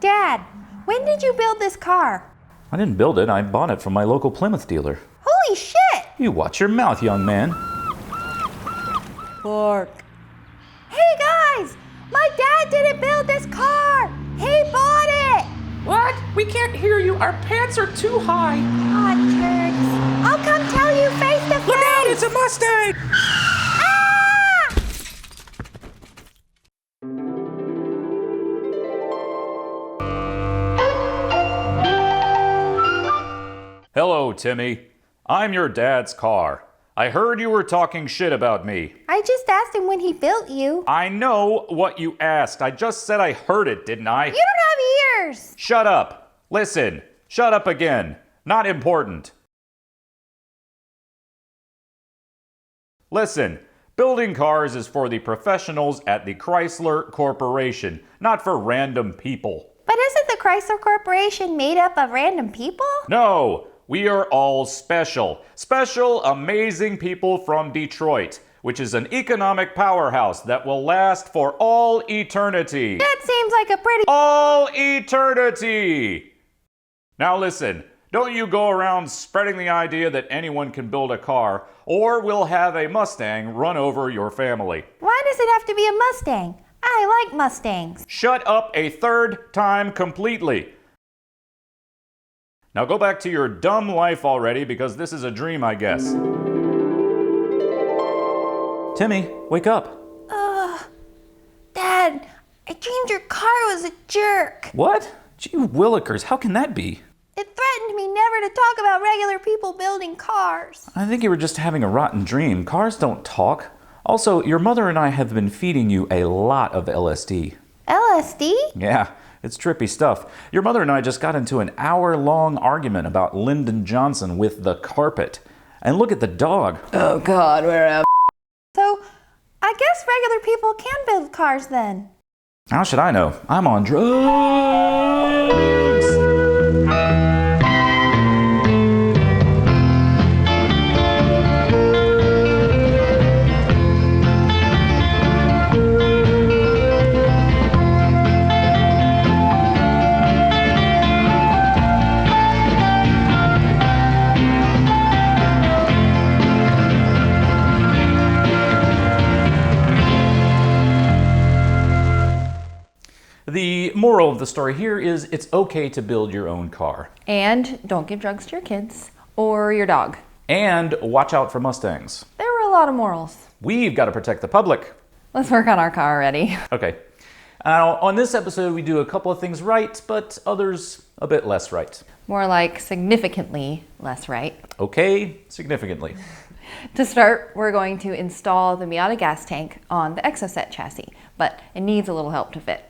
Dad, when did you build this car? I didn't build it. I bought it from my local Plymouth dealer. Holy shit! You watch your mouth, young man. Pork. Hey guys! My dad didn't build this car! He bought it! What? We can't hear you. Our pants are too high. Hot turds. I'll come tell you face to face! Look out! It's a Mustang! Ah! Hello, Timmy. I'm your dad's car. I heard you were talking shit about me. I just asked him when he built you. I know what you asked. I just said I heard it, didn't I? You don't have ears! Shut up. Listen. Shut up again. Not important. Listen. Building cars is for the professionals at the Chrysler Corporation, not for random people. But isn't the Chrysler Corporation made up of random people? No, we are all special. Special, amazing people from Detroit, which is an economic powerhouse that will last for all eternity. That seems like a pretty... All eternity! Now listen, don't you go around spreading the idea that anyone can build a car, or we'll have a Mustang run over your family. Why does it have to be a Mustang? I like Mustangs. Shut up a third time completely. Now go back to your dumb life already, because this is a dream, I guess. Timmy, wake up. Dad, I dreamed your car was a jerk. What? Gee willikers, how can that be? It threatened me never to talk about regular people building cars. I think you were just having a rotten dream. Cars don't talk. Also, your mother and I have been feeding you a lot of LSD. LSD? Yeah, it's trippy stuff. Your mother and I just got into an hour-long argument about Lyndon Johnson with the carpet. And look at the dog. Oh God, where am So, I guess regular people can build cars then. How should I know? I'm on drugs! The moral of the story here is it's okay to build your own car. And don't give drugs to your kids or your dog. And watch out for Mustangs. There were a lot of morals. We've got to protect the public. Let's work on our car already. Okay. Now, on this episode, we do a couple of things right, but others a bit less right. More like significantly less right. Okay, significantly. To start, we're going to install the Miata gas tank on the Exocet chassis, but it needs a little help to fit.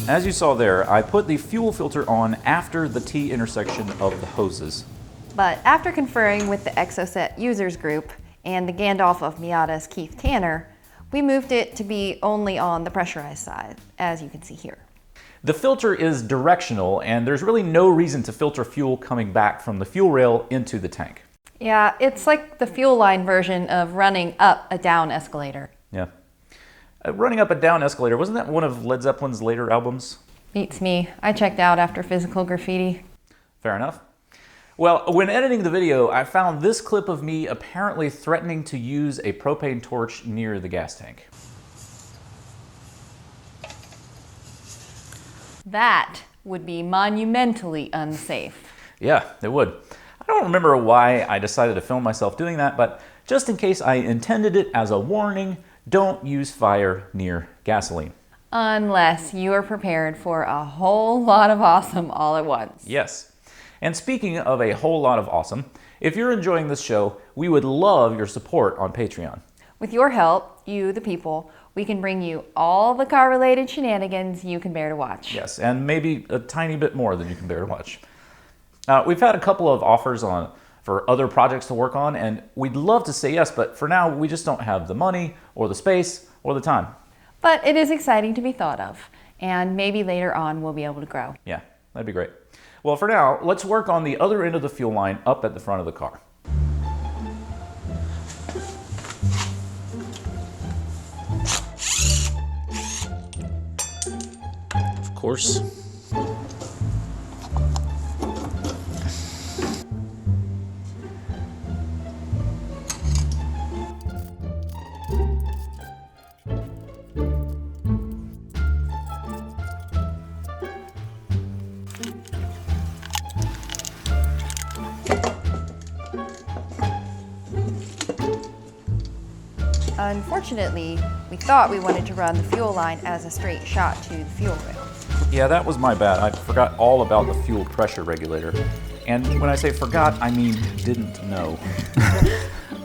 As you saw there, I put the fuel filter on after the T intersection of the hoses. But after conferring with the Exocet users group and the Gandalf of Miata's Keith Tanner, we moved it to be only on the pressurized side, as you can see here. The filter is directional, and there's really no reason to filter fuel coming back from the fuel rail into the tank. Yeah, it's like the fuel line version of running up a down escalator. Yeah. Running up a down escalator, wasn't that one of Led Zeppelin's later albums? Beats me. I checked out after Physical Graffiti. Fair enough. Well, when editing the video, I found this clip of me apparently threatening to use a propane torch near the gas tank. That would be monumentally unsafe. Yeah, it would. I don't remember why I decided to film myself doing that, but just in case I intended it as a warning, don't use fire near gasoline. Unless you are prepared for a whole lot of awesome all at once. Yes. And speaking of a whole lot of awesome, if you're enjoying this show, we would love your support on Patreon. With your help, you, the people, we can bring you all the car-related shenanigans you can bear to watch. Yes, and maybe a tiny bit more than you can bear to watch. We've had a couple of offers for other projects to work on, and we'd love to say yes, but for now, we just don't have the money or the space or the time. But it is exciting to be thought of, and maybe later on we'll be able to grow. Yeah, that'd be great. Well, for now, let's work on the other end of the fuel line up at the front of the car. Of course. Unfortunately, we thought we wanted to run the fuel line as a straight shot to the fuel rail. Yeah, that was my bad. I forgot all about the fuel pressure regulator. And when I say forgot, I mean didn't know.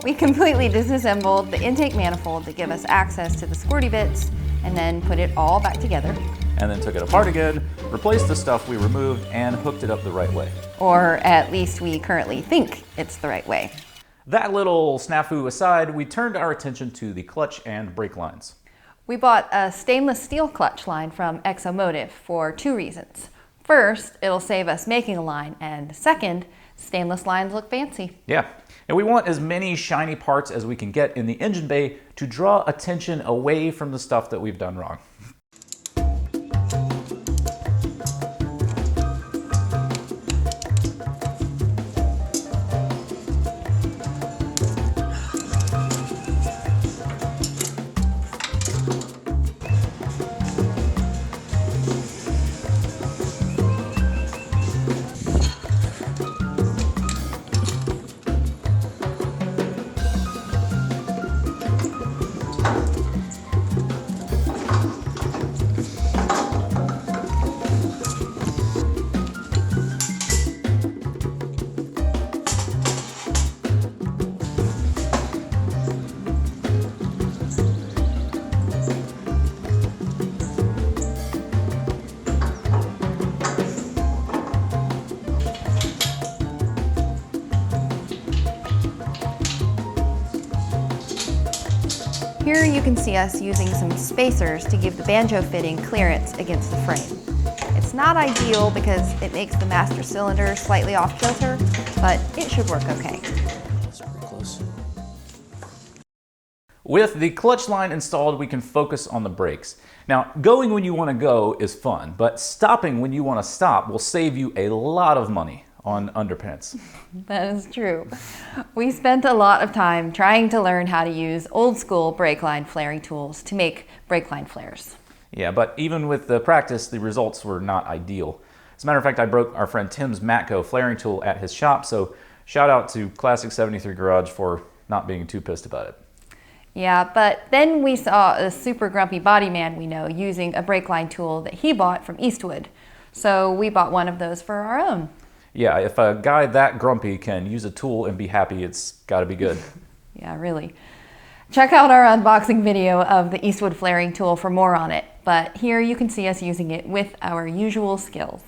We completely disassembled the intake manifold to give us access to the squirty bits, and then put it all back together. And then took it apart again, replaced the stuff we removed, and hooked it up the right way. Or at least we currently think it's the right way. That little snafu aside, we turned our attention to the clutch and brake lines. We bought a stainless steel clutch line from Exocet for 2 reasons. First, it'll save us making a line, and second, stainless lines look fancy. Yeah, and we want as many shiny parts as we can get in the engine bay to draw attention away from the stuff that we've done wrong. Here you can see us using some spacers to give the banjo fitting clearance against the frame. It's not ideal because it makes the master cylinder slightly off kilter, but it should work okay. That's pretty close. With the clutch line installed, we can focus on the brakes. Now, going when you want to go is fun, but stopping when you want to stop will save you a lot of money on underpants. That is true. We spent a lot of time trying to learn how to use old school brake line flaring tools to make brake line flares. Yeah, but even with the practice, the results were not ideal. As a matter of fact, I broke our friend Tim's Matco flaring tool at his shop, so shout out to Classic 73 Garage for not being too pissed about it. Yeah, but then we saw a super grumpy body man we know using a brake line tool that he bought from Eastwood. So we bought one of those for our own. Yeah, if a guy that grumpy can use a tool and be happy, it's gotta be good. Yeah, really. Check out our unboxing video of the Eastwood flaring tool for more on it, but here you can see us using it with our usual skills.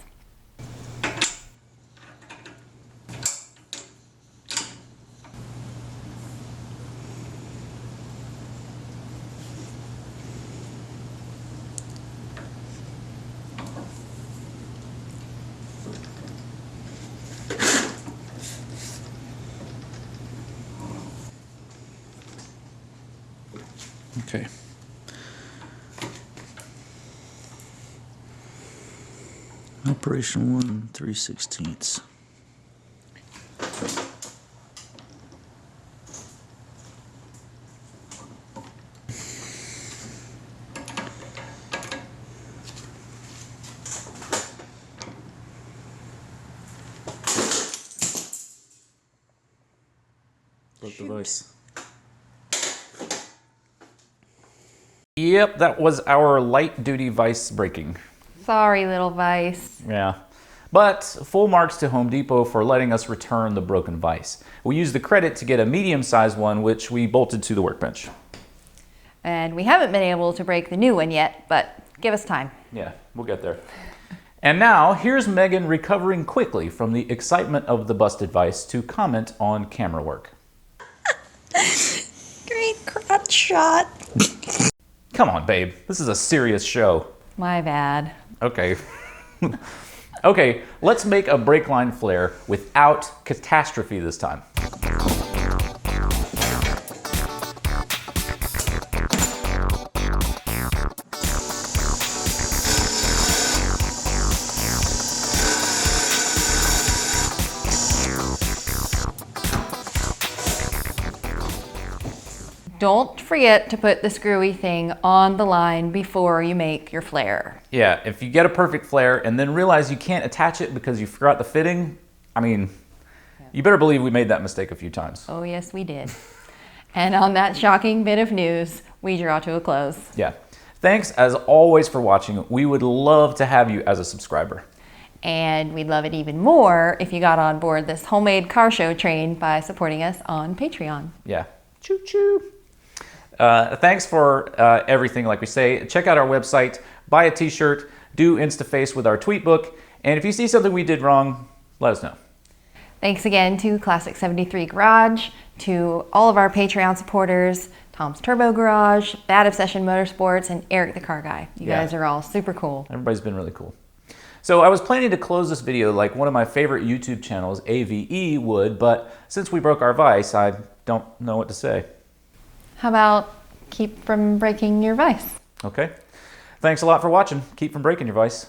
Okay. Operation 1 3/16. Broke the vise. Yep, that was our light duty vise breaking. Sorry, little vise. Yeah. But full marks to Home Depot for letting us return the broken vise. We used the credit to get a medium-sized one, which we bolted to the workbench. And we haven't been able to break the new one yet, but give us time. Yeah, we'll get there. And now, here's Megan recovering quickly from the excitement of the busted vise to comment on camera work. Great crotch shot. Come on, babe. This is a serious show. My bad. Okay. Okay, let's make a brake line flare without Catastrophe this time. Don't forget to put the screwy thing on the line before you make your flare. Yeah, if you get a perfect flare and then realize you can't attach it because you forgot the fitting, I mean, you better believe we made that mistake a few times. Oh yes, we did. And on that shocking bit of news, we draw to a close. Yeah. Thanks as always for watching. We would love to have you as a subscriber. And we'd love it even more if you got on board this homemade car show train by supporting us on Patreon. Yeah. Choo choo. Thanks for everything, like we say. Check out our website, buy a t-shirt, do InstaFace with our tweet book, and if you see something we did wrong, let us know. Thanks again to Classic 73 Garage, to all of our Patreon supporters, Tom's Turbo Garage, Bad Obsession Motorsports, and Eric the Car Guy. You guys are all super cool. Everybody's been really cool. So I was planning to close this video like one of my favorite YouTube channels, AVE, would, but since we broke our vise, I don't know what to say. How about keep from breaking your vise? Okay. Thanks a lot for watching. Keep from breaking your vise.